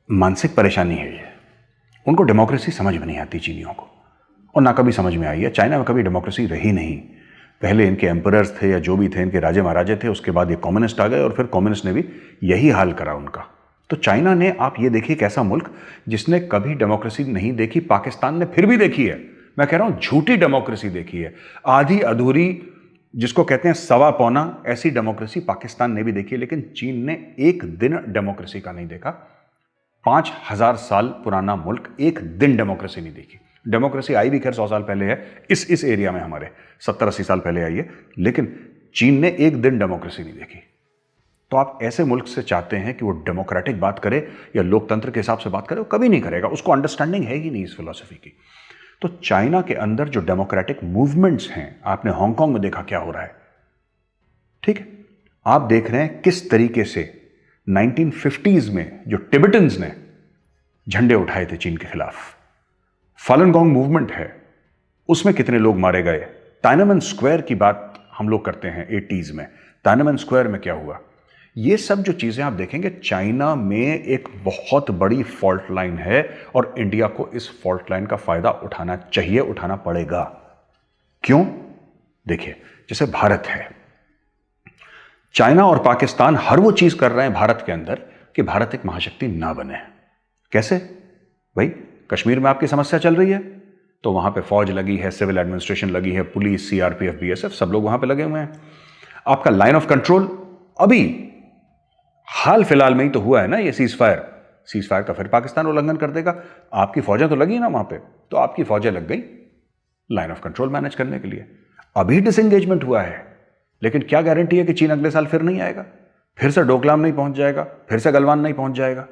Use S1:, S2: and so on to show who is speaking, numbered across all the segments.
S1: मानसिक परेशानी है ये। उनको डेमोक्रेसी समझ में नहीं आती चीनियों को, और ना कभी समझ में आई है। चाइना में कभी डेमोक्रेसी रही नहीं। पहले इनके एम्परर्स थे या जो भी थे, इनके राजे महाराजे थे, उसके बाद ये कम्युनिस्ट आ गए और फिर कम्युनिस्ट ने भी यही हाल करा उनका। तो चाइना ने, आप ये देखिए कैसा मुल्क जिसने कभी डेमोक्रेसी नहीं देखी, पाकिस्तान ने फिर भी देखी है। मैं कह रहा हूं झूठी डेमोक्रेसी देखी है, आधी अधूरी, जिसको कहते हैं सवा पौना, ऐसी डेमोक्रेसी पाकिस्तान ने भी देखी है। लेकिन चीन ने एक दिन डेमोक्रेसी का नहीं देखा। 5000 साल पुराना मुल्क एक दिन डेमोक्रेसी नहीं देखी। डेमोक्रेसी आई भी खैर 100 साल पहले है, इस एरिया में हमारे 70-80 साल पहले आई है, लेकिन चीन ने एक दिन डेमोक्रेसी नहीं देखी। तो आप ऐसे मुल्क से चाहते हैं कि वो डेमोक्रेटिक बात करे या लोकतंत्र के हिसाब से बात करे? वो कभी नहीं करेगा, उसको अंडरस्टैंडिंग है ही नहीं इस फिलॉसफी की। तो चाइना के अंदर जो डेमोक्रेटिक मूवमेंट्स हैं, आपने हांगकांग में देखा क्या हो रहा है, ठीक है? आप देख रहे हैं किस तरीके से 1950s में जो टिबेटन्स ने झंडे उठाए थे चीन के खिलाफ, फालन मूवमेंट है, उसमें कितने लोग मारे गए। टाइनमन स्क्वायर की बात हम लोग करते हैं 80s में, टाइनमन स्क्वायर में क्या हुआ। ये सब जो चीजें आप देखेंगे, चाइना में एक बहुत बड़ी फॉल्ट लाइन है और इंडिया को इस फॉल्ट लाइन का फायदा उठाना चाहिए, उठाना पड़ेगा। क्यों? देखिए, जैसे भारत है, चाइना और पाकिस्तान हर वो चीज कर रहे हैं भारत के अंदर कि भारत एक महाशक्ति ना बने। कैसे भाई? कश्मीर में आपकी समस्या चल रही है तो वहां पे फौज लगी है, सिविल एडमिनिस्ट्रेशन लगी है, पुलिस, सीआरपीएफ, बीएसएफ, सब लोग वहां पे लगे हुए हैं। आपका लाइन ऑफ कंट्रोल अभी हाल फिलहाल में ही तो हुआ है ना, ये सीज फायर का फिर पाकिस्तान उल्लंघन कर देगा। आपकी फौजें तो लगी ना वहां पे, तो आपकी फौजें लग गई लाइन ऑफ कंट्रोल मैनेज करने के लिए। अभी डिसएंगेजमेंट हुआ है, लेकिन क्या गारंटी है कि चीन अगले साल फिर नहीं आएगा, फिर से डोकलाम नहीं पहुंच जाएगा, फिर से गलवान नहीं पहुंच जाएगा?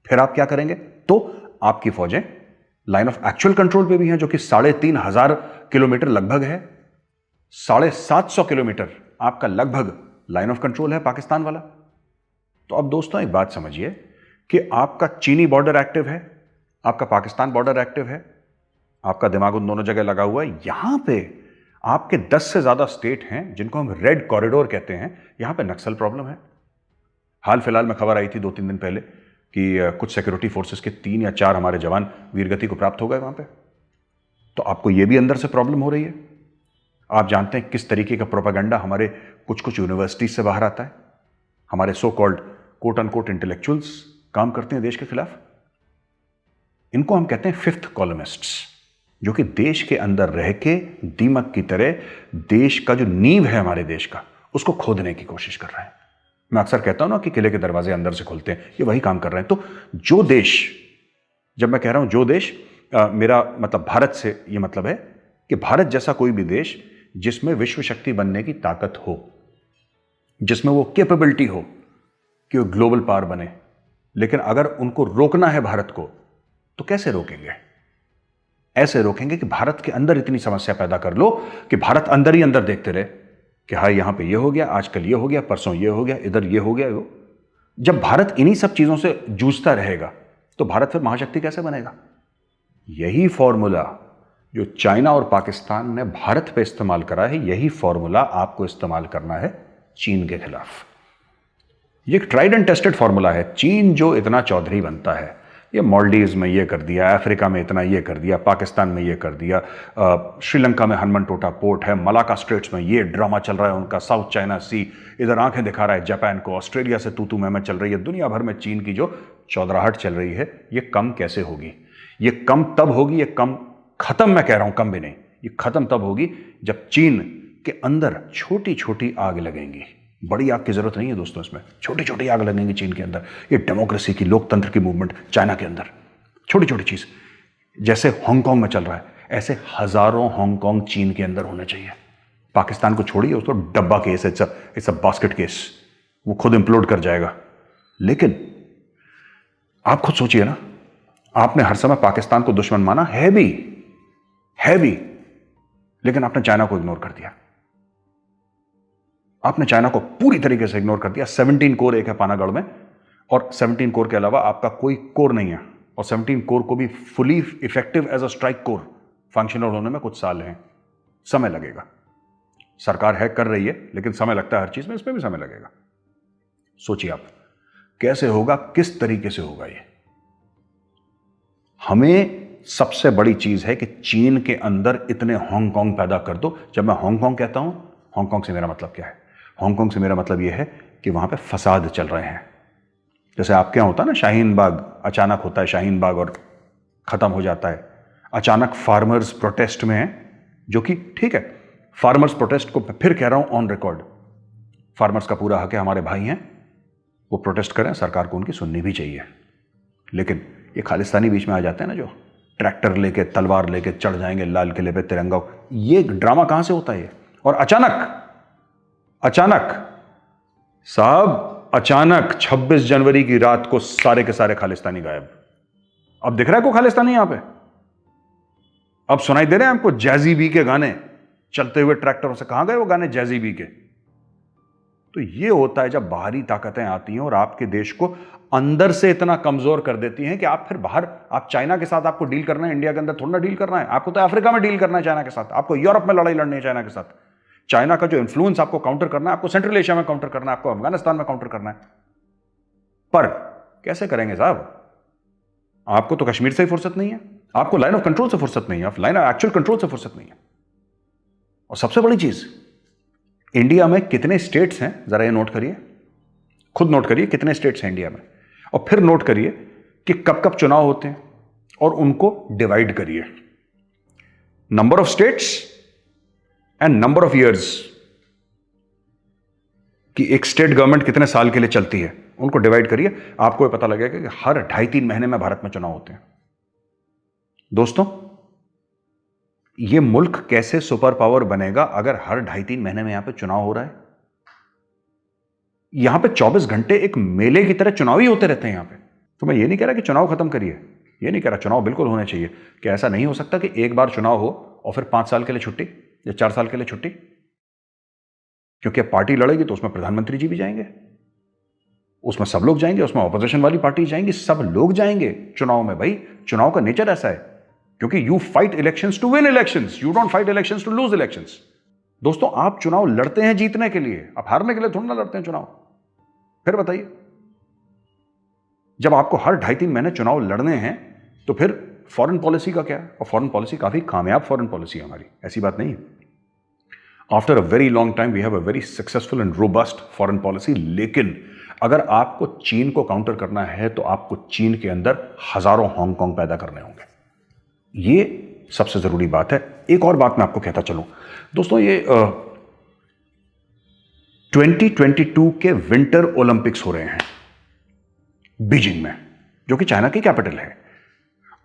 S1: फिर आप क्या करेंगे? तो आपकी फौजें लाइन ऑफ एक्चुअल कंट्रोल पे भी हैं, जो कि 3500 किलोमीटर लगभग है। 750 किलोमीटर आपका लगभग लाइन ऑफ कंट्रोल है पाकिस्तान वाला। तो अब दोस्तों एक बात समझिए कि आपका चीनी बॉर्डर एक्टिव है, आपका पाकिस्तान बॉर्डर एक्टिव है, आपका दिमाग उन दोनों जगह लगा हुआ है। यहां पे आपके 10 से ज्यादा स्टेट हैं जिनको हम रेड कॉरिडोर कहते हैं, यहां पे नक्सल प्रॉब्लम है। हाल फिलहाल में खबर आई थी 2-3 दिन पहले कि कुछ सिक्योरिटी फोर्सेस के 3 या 4 हमारे जवान वीरगति को प्राप्त हो गए वहां पे। तो आपको यह भी अंदर से प्रॉब्लम हो रही है। आप जानते हैं किस तरीके का प्रोपेगेंडा हमारे कुछ यूनिवर्सिटीज से बाहर आता है। हमारे so called quote unquote intellectuals काम करते हैं देश के खिलाफ। इनको हम कहते हैं फिफ्थ कॉलमिस्ट्स, जो कि देश के अंदर रह के दीमक की तरह देश का जो नींव है हमारे देश का, उसको खोदने की कोशिश कर रहे हैं। मैं अक्सर कहता हूं ना कि किले के दरवाजे अंदर से खुलते हैं, ये वही काम कर रहे हैं। तो जो देश, जब मैं कह रहा हूं जो देश, मेरा मतलब भारत से ये मतलब है कि भारत जैसा कोई भी देश जिसमें विश्व शक्ति बनने की ताकत हो, जिसमें वो कैपेबिलिटी हो कि वो ग्लोबल पावर बने, लेकिन अगर उनको रोकना है भारत को, तो कैसे रोकेंगे? ऐसे रोकेंगे कि भारत के अंदर इतनी समस्या पैदा कर लो कि भारत अंदर ही अंदर देखते रहे कि हाँ यहां पे ये हो गया, आजकल ये हो गया, परसों ये हो गया, इधर ये हो गया। जब भारत इन्हीं सब चीजों से जूझता रहेगा तो भारत फिर महाशक्ति कैसे बनेगा? यही फॉर्मूला जो चाइना और पाकिस्तान ने भारत पे इस्तेमाल करा है, यही फॉर्मूला आपको इस्तेमाल करना है चीन के खिलाफ। ये एक ट्राइड एंड टेस्टेड फॉर्मूला है। चीन जो इतना चौधरी बनता है, ये मालदीव्स में ये कर दिया, अफ्रीका में इतना ये कर दिया, पाकिस्तान में ये कर दिया, श्रीलंका में हनुमनटोटा पोर्ट है, मलाका स्ट्रेट्स में ये ड्रामा चल रहा है उनका, साउथ चाइना सी इधर आंखें दिखा रहा है जापान को, ऑस्ट्रेलिया से तू मैं चल रही है, दुनिया भर में चीन की जो चौधराहट चल रही है, ये कम कैसे होगी? ये कम तब होगी, ये कम खत्म, मैं कह रहा हूं कम भी नहीं, ये खत्म तब होगी जब चीन के अंदर छोटी छोटी आग लगेंगी। बड़ी आग की जरूरत नहीं है दोस्तों, इसमें छोटी छोटी आग लगेंगी चीन के अंदर। ये डेमोक्रेसी की, लोकतंत्र की मूवमेंट चाइना के अंदर, छोटी छोटी चीज, जैसे हांगकांग में चल रहा है, ऐसे हजारों हांगकांग चीन के अंदर होने चाहिए। पाकिस्तान को छोड़िए, उसको डब्बा case, it's a basket case, वो खुद इंप्लोड कर जाएगा। लेकिन आप खुद सोचिए ना, आपने हर समय पाकिस्तान को दुश्मन माना है भी, लेकिन आपने चाइना को इग्नोर कर दिया। आपने चाइना को पूरी तरीके से इग्नोर कर दिया। 17 कोर एक है पानागढ़ में, और 17 कोर के अलावा आपका कोई कोर नहीं है, और 17 कोर को भी fully effective as a strike corps functional होने में कुछ साल हैं, समय लगेगा। सरकार हैक कर रही है, लेकिन समय लगता है हर चीज में, इसमें भी समय लगेगा। सोचिए आप, कैसे होगा, किस तरीके से होगा ये? हमें सबसे बड़ी चीज है कि चीन के अंदर इतने हांगकांग पैदा कर दो। जब मैं हांगकांग कहता हूं, हांगकांग से मेरा मतलब क्या है? हांगकांग से मेरा मतलब यह है कि वहां पे फसाद चल रहे हैं। जैसे आपके यहां होता है ना शाहीन बाग, अचानक होता है शाहीन बाग और खत्म हो जाता है। अचानक फार्मर्स प्रोटेस्ट में है, जो कि ठीक है, फार्मर्स प्रोटेस्ट को फिर कह रहा हूं ऑन रिकॉर्ड, फार्मर्स का पूरा हक है, हमारे भाई हैं, वो प्रोटेस्ट करें, सरकार को उनकी सुननी भी चाहिए। लेकिन ये खालिस्तानी बीच में आ जाते हैं ना, जो ट्रैक्टर लेके तलवार लेके चढ़ जाएंगे लाल किले पे, तिरंगा, ये ड्रामा कहां से होता है? और अचानक साहब, अचानक 26 जनवरी की रात को सारे के सारे खालिस्तानी गायब। अब दिख रहा है को खालिस्तानी यहां पे? अब सुनाई दे रहे हैं आपको जैजी बी के गाने चलते हुए ट्रैक्टरों से? कहां गए वो गाने जैजी बी के? तो ये होता है जब बाहरी ताकतें आती हैं और आपके देश को अंदर से इतना कमजोर कर देती हैं कि आप फिर बाहर, आप चाइना के साथ आपको डील करना है, इंडिया के अंदर थोड़ा ना डील करना है। आपको तो अफ्रीका में डील करना है चाइना के साथ, आपको यूरोप में लड़ाई लड़नी है चाइना के साथ। चाइना का जो इन्फ्लुएंस आपको काउंटर करना है, आपको सेंट्रल एशिया में काउंटर करना है, आपको अफगानिस्तान में काउंटर करना है। पर कैसे करेंगे साहब? आपको तो कश्मीर से ही फुर्सत नहीं है, आपको लाइन ऑफ कंट्रोल से फुर्सत नहीं है, लाइन ऑफ एक्चुअल कंट्रोल से फुर्सत नहीं है। और सबसे बड़ी चीज, इंडिया में कितने स्टेट्स हैं जरा ये नोट करिए, खुद नोट करिए कितने स्टेट्स हैं इंडिया में, और फिर नोट करिए कि कब कब चुनाव होते हैं और उनको डिवाइड करिए। Number of states and number of years, कि एक स्टेट गवर्नमेंट कितने साल के लिए चलती है, उनको डिवाइड करिए। आपको ये पता लगेगा कि हर 2.5-3 महीने में भारत में चुनाव होते हैं। दोस्तों, यह मुल्क कैसे सुपर पावर बनेगा अगर हर 2.5-3 महीने में यहां पे चुनाव हो रहा है? यहां पे 24 घंटे एक मेले की तरह चुनाव ही होते रहते हैं यहां पे। तो मैं ये नहीं कह रहा कि चुनाव खत्म करिए, ये नहीं कह रहा, चुनाव बिल्कुल होने चाहिए। कि ऐसा नहीं हो सकता कि एक बार चुनाव हो और फिर 5 साल के लिए छुट्टी या 4 साल के लिए छुट्टी? क्योंकि अब पार्टी लड़ेगी तो उसमें प्रधानमंत्री जी भी जाएंगे, उसमें सब लोग जाएंगे, उसमें ऑपोजिशन वाली पार्टी जाएंगी, सब लोग जाएंगे चुनाव में। भाई, चुनाव का नेचर ऐसा है, क्योंकि you fight elections to win elections, you don't fight elections to lose elections. दोस्तों, आप चुनाव लड़ते हैं जीतने के लिए, आप हारने के लिए थोड़ा ना लड़ते हैं चुनाव। फिर बताइए, जब आपको हर 2.5-3 महीने चुनाव लड़ने हैं तो फिर फॉरेन पॉलिसी का क्या है? और फॉरेन पॉलिसी काफी कामयाब फॉरेन पॉलिसी है हमारी, ऐसी बात नहीं है। After a very long time we have a very successful and robust foreign policy. लेकिन अगर आपको चीन को काउंटर करना है तो आपको चीन के अंदर हजारों हांगकांग पैदा करने होंगे। ये सबसे जरूरी बात है। एक और बात मैं आपको कहता चलूं दोस्तों, ये 2022 के विंटर ओलंपिक्स हो रहे हैं बीजिंग में, जो कि चाइना की कैपिटल है,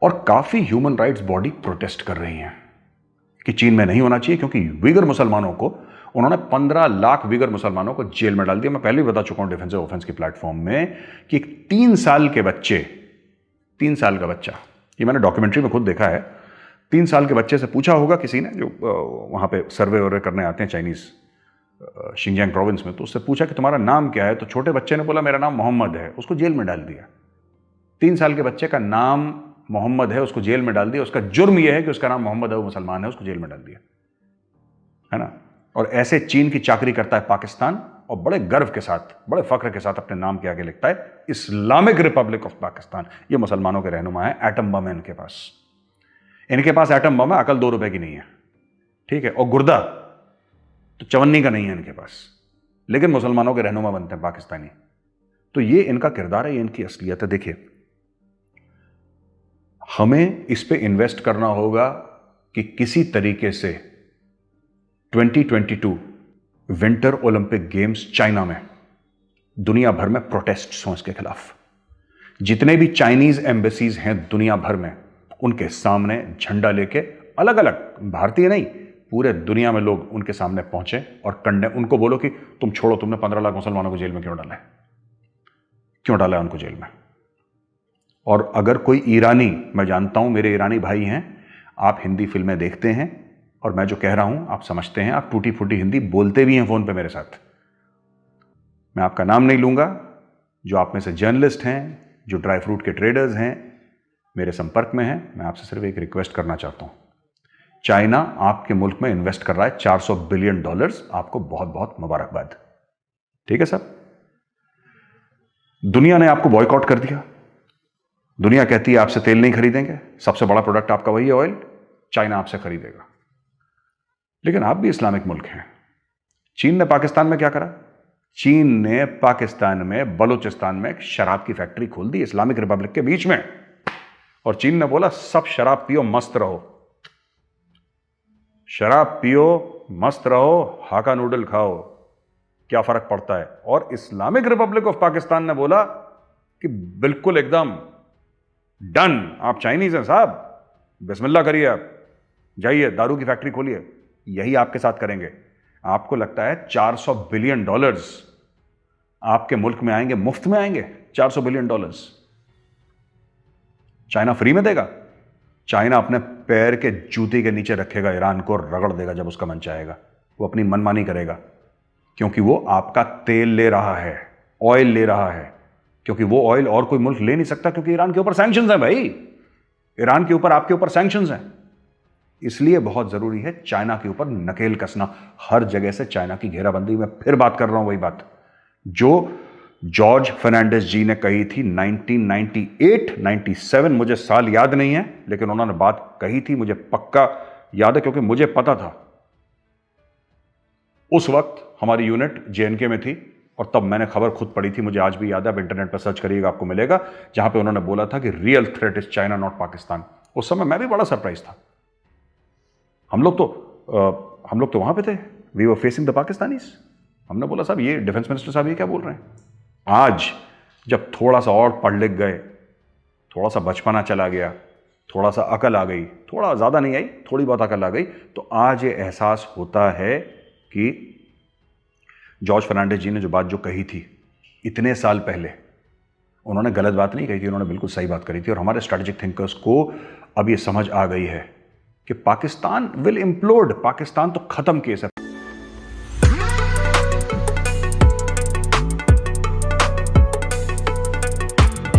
S1: और काफी ह्यूमन राइट्स बॉडी प्रोटेस्ट कर रही हैं कि चीन में नहीं होना चाहिए, क्योंकि विगर मुसलमानों को, उन्होंने 15 लाख विगर मुसलमानों को जेल में डाल दिया। मैं पहले भी बता चुका हूं डिफेंसिव ऑफेंस के प्लेटफॉर्म में कि 3 साल के बच्चे, 3 साल का बच्चा, ये मैंने डॉक्यूमेंट्री में खुद देखा है, 3 साल के बच्चे से पूछा होगा किसी ने, जो वहां पे सर्वे वर्वे करने आते हैं चाइनीज शिंजियांग प्रोविंस में, तो उससे पूछा कि तुम्हारा नाम क्या है, तो छोटे बच्चे ने बोला मेरा नाम मोहम्मद है, उसको जेल में डाल दिया। 3 साल के बच्चे का नाम मोहम्मद है, उसको जेल में डाल दिया। उसका जुर्म यह है कि उसका नाम मोहम्मद है, वो मुसलमान है, उसको जेल में डाल दिया, है ना। और ऐसे चीन की चाकरी करता है पाकिस्तान, और बड़े गर्व के साथ, बड़े फख्र के साथ अपने नाम के आगे लिखता है इस्लामिक रिपब्लिक ऑफ पाकिस्तान। ये मुसलमानों के रहनुमा है। एटम बम है इनके पास, इनके पास एटम बम है, अकल 2 रुपए की नहीं है, ठीक है, और गुर्दा तो चवन्नी का नहीं है इनके पास, लेकिन मुसलमानों के रहनुमा बनते हैं पाकिस्तानी। तो ये इनका किरदार है, ये इनकी असलियत है। देखिए, हमें इस पे इन्वेस्ट करना होगा कि किसी तरीके से 2022 विंटर ओलंपिक गेम्स चाइना में, दुनिया भर में प्रोटेस्ट्स हों इसके खिलाफ। जितने भी चाइनीज एम्बेसीज हैं दुनिया भर में, उनके सामने झंडा लेके, अलग अलग, भारतीय नहीं, पूरे दुनिया में लोग उनके सामने पहुंचे और उनको बोलो कि तुम छोड़ो, तुमने 15 लाख मुसलमानों को जेल में क्यों डाला है, क्यों डाला है उनको जेल में। और अगर कोई ईरानी, मैं जानता हूं मेरे ईरानी भाई हैं, आप हिंदी फिल्में देखते हैं और मैं जो कह रहा हूं आप समझते हैं, आप टूटी फूटी हिंदी बोलते भी हैं फोन पे मेरे साथ। मैं आपका नाम नहीं लूंगा, जो आप में से जर्नलिस्ट हैं, जो ड्राई फ्रूट के ट्रेडर्स हैं, मेरे संपर्क में हैं, मैं आपसे सिर्फ एक रिक्वेस्ट करना चाहता हूं। चाइना आपके मुल्क में इन्वेस्ट कर रहा है $400 बिलियन, आपको बहुत बहुत मुबारकबाद, ठीक है साहब। दुनिया ने आपको बॉयकॉट कर दिया। दुनिया कहती है आपसे तेल नहीं खरीदेंगे, सबसे बड़ा प्रोडक्ट आपका वही है ऑयल, चाइना आपसे खरीदेगा। लेकिन आप भी इस्लामिक मुल्क हैं। चीन ने पाकिस्तान में क्या करा? चीन ने पाकिस्तान में बलूचिस्तान में एक शराब की फैक्ट्री खोल दी, इस्लामिक रिपब्लिक के बीच में। और चीन ने बोला सब शराब पियो, मस्त रहो, शराब पियो, मस्त रहो, हाका नूडल खाओ, क्या फर्क पड़ता है। और इस्लामिक रिपब्लिक ऑफ पाकिस्तान ने बोला कि बिल्कुल एकदम डन, आप चाइनीज हैं साहब, बिस्मिल्लाह करिए, आप जाइए दारू की फैक्ट्री खोलिए, यही आपके साथ करेंगे। आपको लगता है 400 बिलियन डॉलर्स आपके मुल्क में आएंगे, मुफ्त में आएंगे? 400 बिलियन डॉलर्स चाइना फ्री में देगा? चाइना अपने पैर के जूते के नीचे रखेगा, ईरान को रगड़ देगा जब उसका मन चाहेगा। वो अपनी मनमानी करेगा, क्योंकि वो आपका तेल ले रहा है, ऑयल ले रहा है, क्योंकि वो ऑयल और कोई मुल्क ले नहीं सकता, क्योंकि ईरान के ऊपर सैंक्शंस हैं भाई, ईरान के ऊपर, आपके ऊपर सैंक्शंस हैं। इसलिए बहुत जरूरी है चाइना के ऊपर नकेल कसना, हर जगह से चाइना की घेराबंदी। में फिर बात कर रहा हूं वही बात जो जॉर्ज फर्नांडिस जी ने कही थी 1998, 97, मुझे साल याद नहीं है, लेकिन उन्होंने बात कही थी, मुझे पक्का याद है, क्योंकि मुझे पता था उस वक्त हमारी यूनिट जेएनके में थी, और तब मैंने खबर खुद पढ़ी थी, मुझे आज भी याद है, आप इंटरनेट पर सर्च करिएगा आपको मिलेगा, जहां पे उन्होंने बोला था कि real threat is China not Pakistan. उस समय मैं भी बड़ा सरप्राइज था। हम लोग तो वहां पे थे, we were facing the Pakistanis. हमने बोला साहब ये डिफेंस मिनिस्टर साहब ये क्या बोल रहे हैं। आज जब थोड़ा सा और पढ़ लिख गए, थोड़ा सा बचपना चला गया, थोड़ा सा अकल आ गई, थोड़ा ज़्यादा नहीं आई, थोड़ी बहुत अकल आ गई, तो आज ये एहसास होता है कि जॉर्ज फर्नांडिस जी ने जो बात जो कही थी इतने साल पहले, उन्होंने गलत बात नहीं कही थी, उन्होंने बिल्कुल सही बात करी थी। और हमारे स्ट्रेटेजिक थिंकर्स को अब ये समझ आ गई है कि पाकिस्तान विल इम्प्लोड, पाकिस्तान तो खत्म केस है।